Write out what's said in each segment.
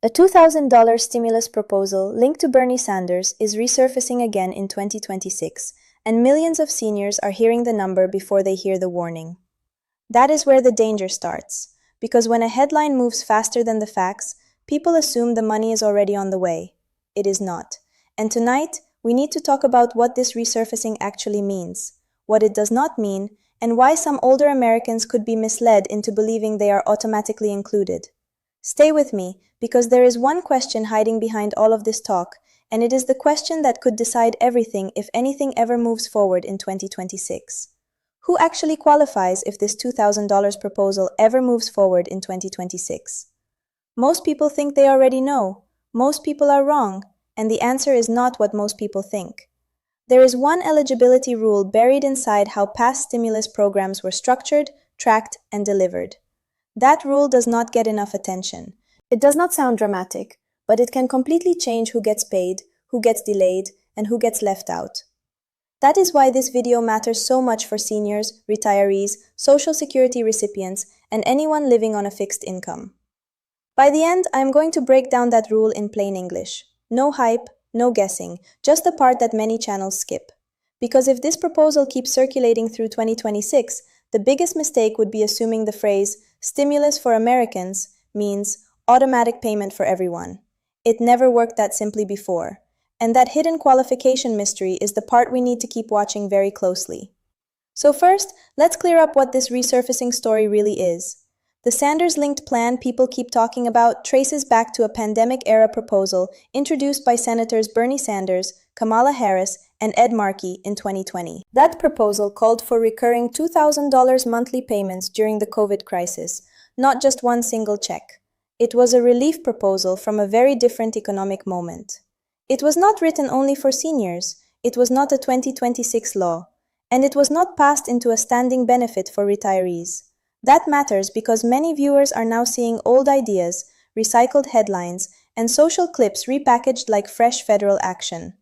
A $2,000 stimulus proposal linked to Bernie Sanders is resurfacing again in 2026, and millions of seniors are hearing the number before they hear the warning. That is where the danger starts, because when a headline moves faster than the facts, people assume the money is already on the way. It is not. And tonight, we need to talk about what this resurfacing actually means, what it does not mean, and why some older Americans could be misled into believing they are automatically included. Stay with me, because there is one question hiding behind all of this talk, and it is the question that could decide everything if anything ever moves forward in 2026. Who actually qualifies if this $2,000 proposal ever moves forward in 2026? Most people think they already know. Most people are wrong, and the answer is not what most people think. There is one eligibility rule buried inside how past stimulus programs were structured, tracked, and delivered. That rule does not get enough attention. It does not sound dramatic, but it can completely change who gets paid, who gets delayed, and who gets left out. That is why this video matters so much for seniors, retirees, Social Security recipients, and anyone living on a fixed income. By the end, I am going to break down that rule in plain English. No hype, no guessing, just the part that many channels skip. Because if this proposal keeps circulating through 2026, the biggest mistake would be assuming the phrase "stimulus for Americans" means automatic payment for everyone. It never worked that simply before. And that hidden qualification mystery is the part we need to keep watching very closely. So first, let's clear up what this resurfacing story really is. The Sanders-linked plan people keep talking about traces back to a pandemic-era proposal introduced by Senators Bernie Sanders, Kamala Harris, and Ed Markey in 2020. That proposal called for recurring $2,000 monthly payments during the COVID crisis, not just one single check. It was a relief proposal from a very different economic moment. It was not written only for seniors, it was not a 2026 law, and it was not passed into a standing benefit for retirees. That matters because many viewers are now seeing old ideas, recycled headlines, and social clips repackaged like fresh federal action.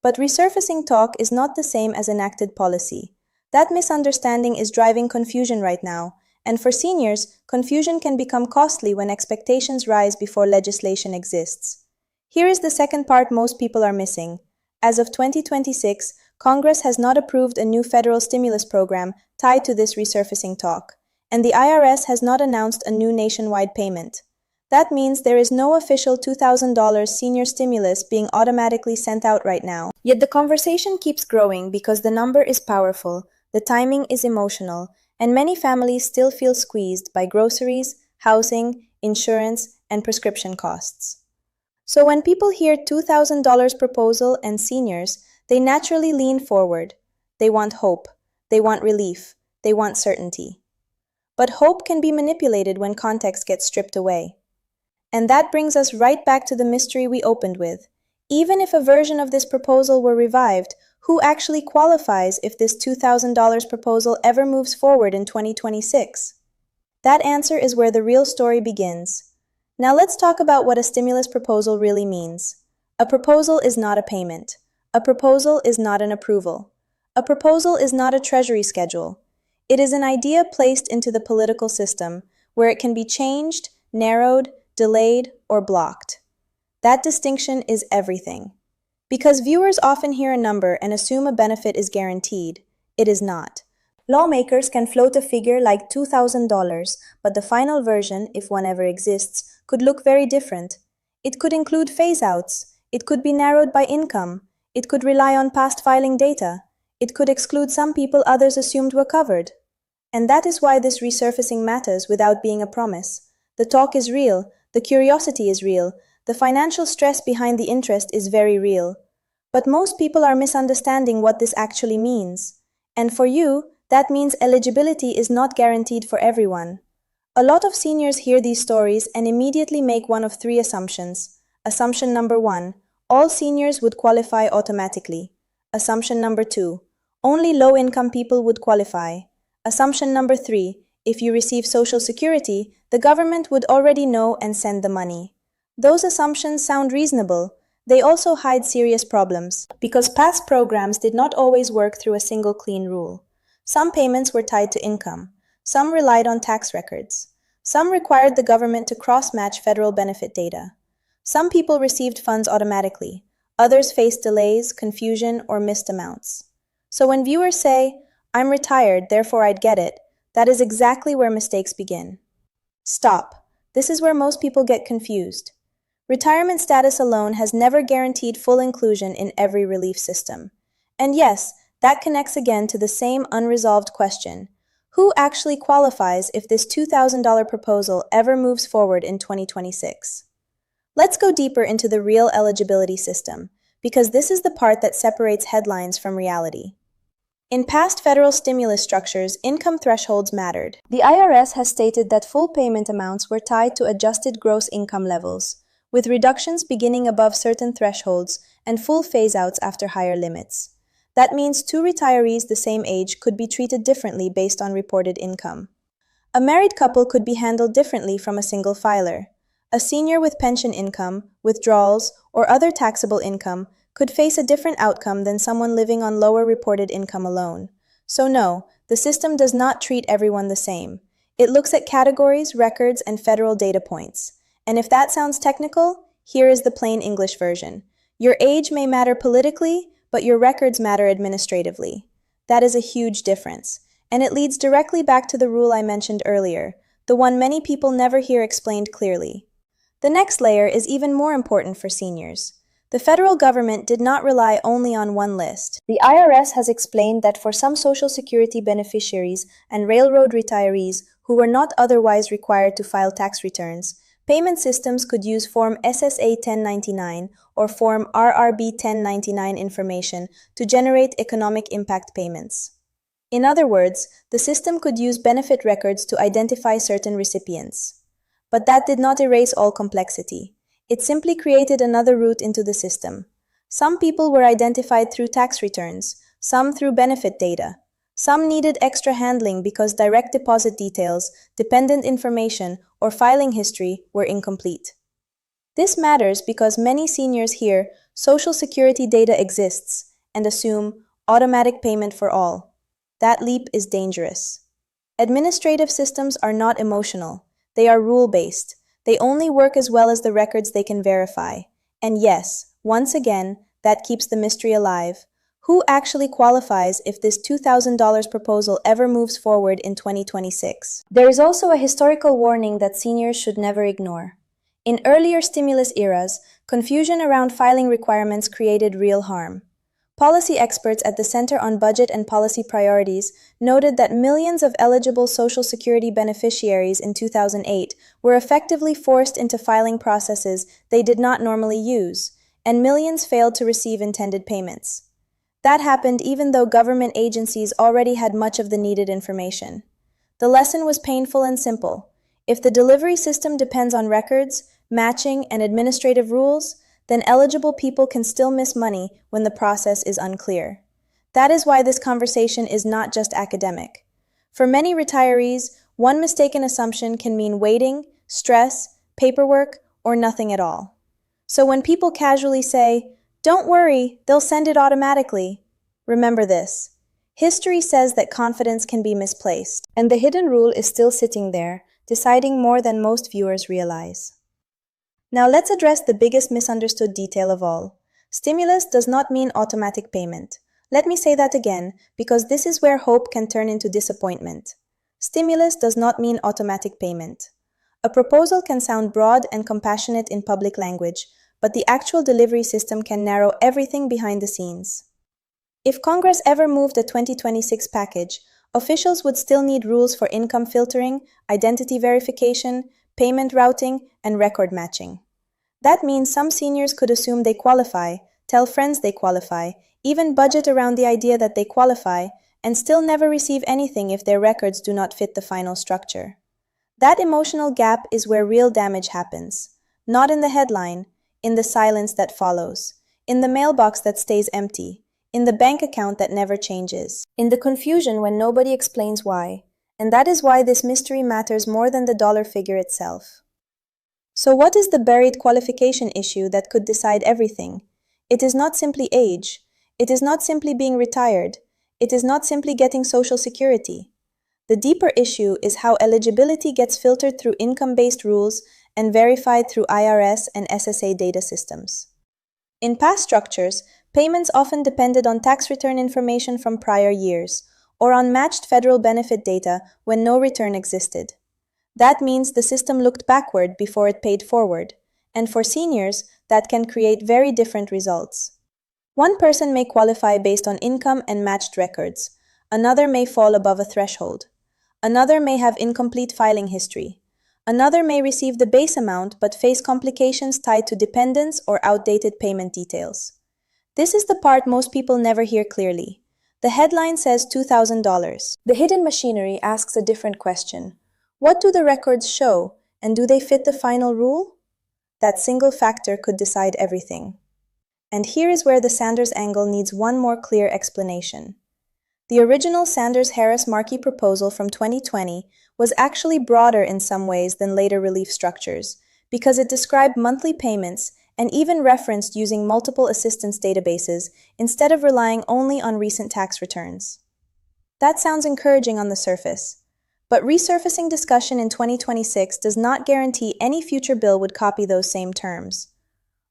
But resurfacing talk is not the same as enacted policy. That misunderstanding is driving confusion right now, and for seniors, confusion can become costly when expectations rise before legislation exists. Here is the second part most people are missing. As of 2026, Congress has not approved a new federal stimulus program tied to this resurfacing talk, and the IRS has not announced a new nationwide payment. That means there is no official $2,000 senior stimulus being automatically sent out right now. Yet the conversation keeps growing because the number is powerful, the timing is emotional, and many families still feel squeezed by groceries, housing, insurance, and prescription costs. So when people hear $2,000 proposal and seniors, they naturally lean forward. They want hope. They want relief. They want certainty. But hope can be manipulated when context gets stripped away. And that brings us right back to the mystery we opened with. Even if a version of this proposal were revived, who actually qualifies if this $2,000 proposal ever moves forward in 2026? That answer is where the real story begins. Now let's talk about what a stimulus proposal really means. A proposal is not a payment. A proposal is not an approval. A proposal is not a treasury schedule. It is an idea placed into the political system where it can be changed, narrowed, delayed, or blocked. That distinction is everything. Because viewers often hear a number and assume a benefit is guaranteed, it is not. Lawmakers can float a figure like $2,000, but the final version, if one ever exists, could look very different. It could include phase-outs. It could be narrowed by income. It could rely on past filing data. It could exclude some people others assumed were covered. And that is why this resurfacing matters without being a promise. The talk is real. The curiosity is real. The financial stress behind the interest is very real. But most people are misunderstanding what this actually means. And for you, that means eligibility is not guaranteed for everyone. A lot of seniors hear these stories and immediately make one of three assumptions. Assumption number 1, all seniors would qualify automatically. Assumption number 2, only low-income people would qualify. Assumption number 3, if you receive Social Security, the government would already know and send the money. Those assumptions sound reasonable. They also hide serious problems, because past programs did not always work through a single clean rule. Some payments were tied to income. Some relied on tax records. Some required the government to cross-match federal benefit data. Some people received funds automatically. Others faced delays, confusion, or missed amounts. So when viewers say, "I'm retired, therefore I'd get it," that is exactly where mistakes begin. Stop. This is where most people get confused. Retirement status alone has never guaranteed full inclusion in every relief system. And yes, that connects again to the same unresolved question. Who actually qualifies if this $2,000 proposal ever moves forward in 2026? Let's go deeper into the real eligibility system, because this is the part that separates headlines from reality. In past federal stimulus structures, income thresholds mattered. The IRS has stated that full payment amounts were tied to adjusted gross income levels, with reductions beginning above certain thresholds and full phase-outs after higher limits. That means two retirees the same age could be treated differently based on reported income. A married couple could be handled differently from a single filer. A senior with pension income, withdrawals, or other taxable income could face a different outcome than someone living on lower reported income alone. So no, the system does not treat everyone the same. It looks at categories, records, and federal data points. And if that sounds technical, here is the plain English version. Your age may matter politically, but your records matter administratively. That is a huge difference. And it leads directly back to the rule I mentioned earlier, the one many people never hear explained clearly. The next layer is even more important for seniors. The federal government did not rely only on one list. The IRS has explained that for some Social Security beneficiaries and railroad retirees who were not otherwise required to file tax returns, payment systems could use Form SSA 1099 or Form RRB 1099 information to generate economic impact payments. In other words, the system could use benefit records to identify certain recipients. But that did not erase all complexity. It simply created another route into the system. Some people were identified through tax returns, some through benefit data. Some needed extra handling because direct deposit details, dependent information, or filing history were incomplete. This matters because many seniors hear Social Security data exists and assume automatic payment for all. That leap is dangerous. Administrative systems are not emotional. They are rule-based. They only work as well as the records they can verify. And yes, once again, that keeps the mystery alive. Who actually qualifies if this $2,000 proposal ever moves forward in 2026? There is also a historical warning that seniors should never ignore. In earlier stimulus eras, confusion around filing requirements created real harm. Policy experts at the Center on Budget and Policy Priorities noted that millions of eligible Social Security beneficiaries in 2008 were effectively forced into filing processes they did not normally use, and millions failed to receive intended payments. That happened even though government agencies already had much of the needed information. The lesson was painful and simple. If the delivery system depends on records, matching, and administrative rules, then eligible people can still miss money when the process is unclear. That is why this conversation is not just academic. For many retirees, one mistaken assumption can mean waiting, stress, paperwork, or nothing at all. So when people casually say, "Don't worry, they'll send it automatically," remember this. History says that confidence can be misplaced, and the hidden rule is still sitting there, deciding more than most viewers realize. Now let's address the biggest misunderstood detail of all. Stimulus does not mean automatic payment. Let me say that again, because this is where hope can turn into disappointment. Stimulus does not mean automatic payment. A proposal can sound broad and compassionate in public language, but the actual delivery system can narrow everything behind the scenes. If Congress ever moved a 2026 package, officials would still need rules for income filtering, identity verification, payment routing, and record matching. That means some seniors could assume they qualify, tell friends they qualify, even budget around the idea that they qualify, and still never receive anything if their records do not fit the final structure. That emotional gap is where real damage happens. Not in the headline, in the silence that follows, in the mailbox that stays empty, in the bank account that never changes, in the confusion when nobody explains why. And that is why this mystery matters more than the dollar figure itself. So what is the buried qualification issue that could decide everything? It is not simply age. It is not simply being retired. It is not simply getting Social Security. The deeper issue is how eligibility gets filtered through income-based rules and verified through IRS and SSA data systems. In past structures, payments often depended on tax return information from prior years, or on matched federal benefit data when no return existed. That means the system looked backward before it paid forward, and for seniors, that can create very different results. One person may qualify based on income and matched records. Another may fall above a threshold. Another may have incomplete filing history. Another may receive the base amount but face complications tied to dependents or outdated payment details. This is the part most people never hear clearly. The headline says $2,000. The hidden machinery asks a different question. What do the records show, and do they fit the final rule? That single factor could decide everything. And here is where the Sanders angle needs one more clear explanation. The original Sanders-Harris-Markey proposal from 2020 was actually broader in some ways than later relief structures, because it described monthly payments and even referenced using multiple assistance databases instead of relying only on recent tax returns. That sounds encouraging on the surface, but resurfacing discussion in 2026 does not guarantee any future bill would copy those same terms.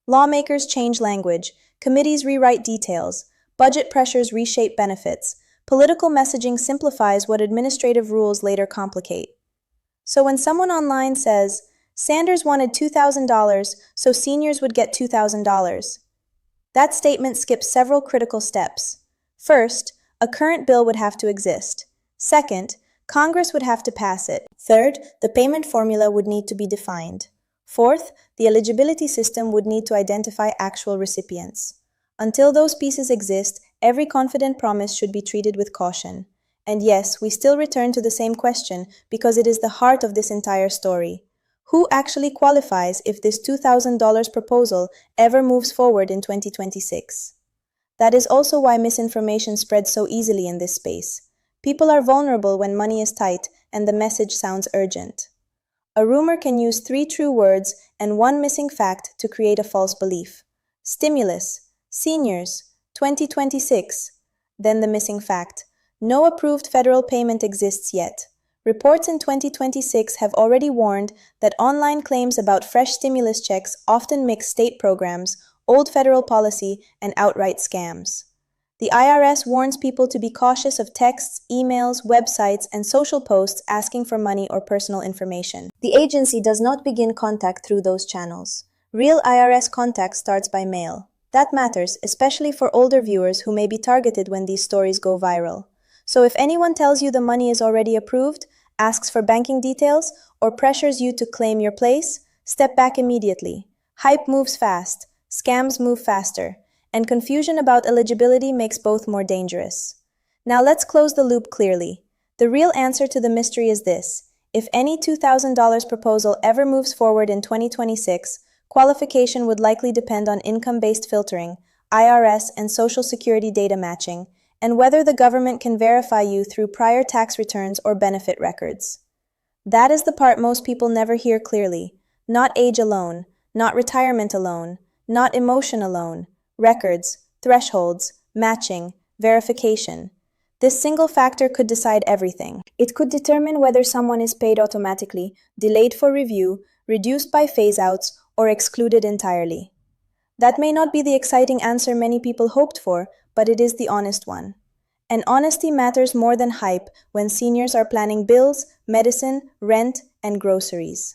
Lawmakers change language, committees rewrite details, budget pressures reshape benefits, political messaging simplifies what administrative rules later complicate. So when someone online says, Sanders wanted $2,000, so seniors would get $2,000, that statement skips several critical steps. First, a current bill would have to exist. Second, Congress would have to pass it. Third, the payment formula would need to be defined. Fourth, the eligibility system would need to identify actual recipients. Until those pieces exist, every confident promise should be treated with caution. And yes, we still return to the same question because it is the heart of this entire story. Who actually qualifies if this $2,000 proposal ever moves forward in 2026? That is also why misinformation spreads so easily in this space. People are vulnerable when money is tight and the message sounds urgent. A rumor can use 3 true words and 1 missing fact to create a false belief. Stimulus, seniors, 2026. Then the missing fact. No approved federal payment exists yet. Reports in 2026 have already warned that online claims about fresh stimulus checks often mix state programs, old federal policy, and outright scams. The IRS warns people to be cautious of texts, emails, websites, and social posts asking for money or personal information. The agency does not begin contact through those channels. Real IRS contact starts by mail. That matters, especially for older viewers who may be targeted when these stories go viral. So if anyone tells you the money is already approved, asks for banking details, or pressures you to claim your place, step back immediately. Hype moves fast, scams move faster, and confusion about eligibility makes both more dangerous. Now let's close the loop clearly. The real answer to the mystery is this. If any $2,000 proposal ever moves forward in 2026, qualification would likely depend on income-based filtering, IRS and Social Security data matching, and whether the government can verify you through prior tax returns or benefit records. That is the part most people never hear clearly. Not age alone, not retirement alone, not emotion alone. Records, thresholds, matching, verification. This single factor could decide everything. It could determine whether someone is paid automatically, delayed for review, reduced by phase-outs, or excluded entirely. That may not be the exciting answer many people hoped for, but it is the honest one. And honesty matters more than hype when seniors are planning bills, medicine, rent, and groceries.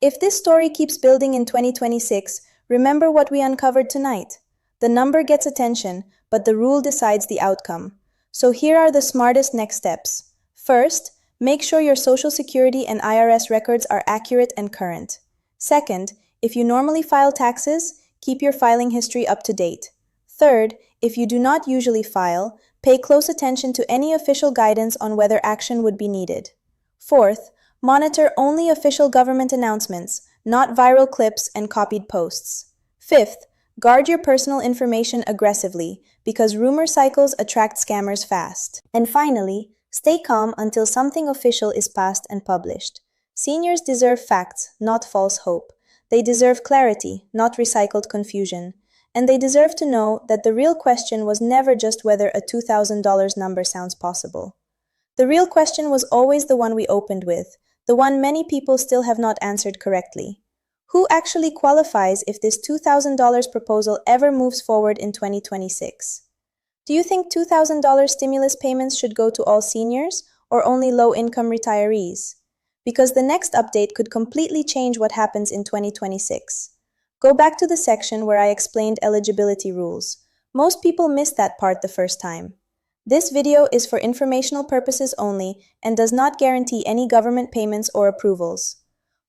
If this story keeps building in 2026, remember what we uncovered tonight. The number gets attention, but the rule decides the outcome. So here are the smartest next steps. First, make sure your Social Security and IRS records are accurate and current. Second, if you normally file taxes, keep your filing history up to date. Third, if you do not usually file, pay close attention to any official guidance on whether action would be needed. Fourth, monitor only official government announcements, not viral clips and copied posts. Fifth, guard your personal information aggressively because rumor cycles attract scammers fast. And finally, stay calm until something official is passed and published. Seniors deserve facts, not false hope. They deserve clarity, not recycled confusion. And they deserve to know that the real question was never just whether a $2,000 number sounds possible. The real question was always the one we opened with, the one many people still have not answered correctly. Who actually qualifies if this $2,000 proposal ever moves forward in 2026? Do you think $2,000 stimulus payments should go to all seniors or only low-income retirees? Because the next update could completely change what happens in 2026. Go back to the section where I explained eligibility rules. Most people missed that part the first time. This video is for informational purposes only and does not guarantee any government payments or approvals.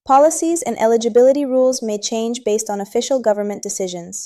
Policies and eligibility rules may change based on official government decisions.